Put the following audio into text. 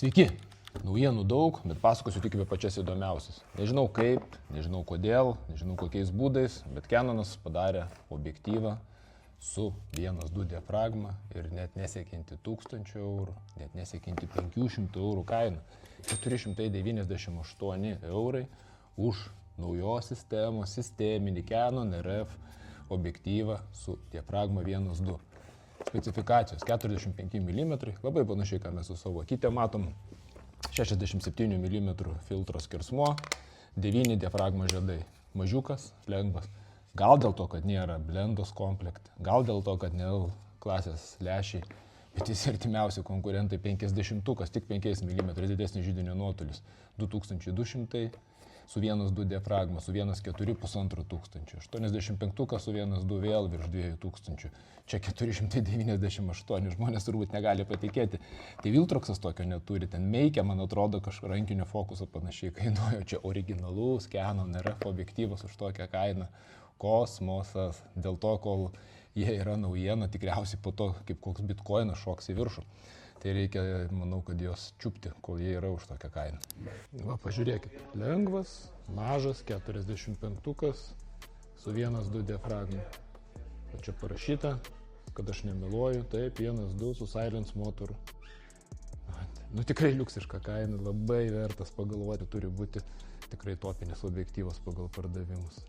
Sveiki, naujienų daug, bet pasakosiu tik apie pačias įdomiausias. Nežinau kaip, nežinau kodėl, nežinau kokiais būdais, bet Canonas padarė objektyvą su 1.2 diafragma ir net nesiekianti 1000 eurų, net nesiekianti 500 eurų kainą. 498 eurai už naujos sistemos, sisteminį Canon RF objektyvą su diafragma 1.2. Specifikacijos 45 mm, labai panašiai, ką mes su savo akytė matom, 67 mm filtro skersmuo, 9 diafragma žiedai, mažiukas, lengvas, gal dėl to, kad nėra blendos komplekte, gal dėl to, kad nėra klasės lęšiai, bet visi artimiausi konkurentai 50-ukas, tik 5 mm didesnis židinio nuotolis, 2200 su 1.2 diafragma, su 1.4 1500, 85-ukas su 1.2 vėl virš 2000, čia 498, žmonės turbūt negali patikėti. Tai Viltroxas tokio neturi, ten Meikė, man atrodo, kažko rankinio fokuso panašiai kainuoja, čia originalus Canon RF objektyvas už tokią kainą. Kosmosas, dėl to, kol jie yra naujiena, tikriausiai po to, kaip koks bitkoinas šoks į viršų. Tai reikia, manau, kad jos čiupti, kol jie yra už tokią kainą. Va, pažiūrėkit, lengvas, mažas, 45-ukas su 1.2 diafragma. Čia parašyta, kad aš nemeluoju, taip, 1.2 su silence motoru. Nu tikrai liuksiška kaina, labai vertas pagalvoti, turi būti tikrai topinis objektyvas pagal pardavimus.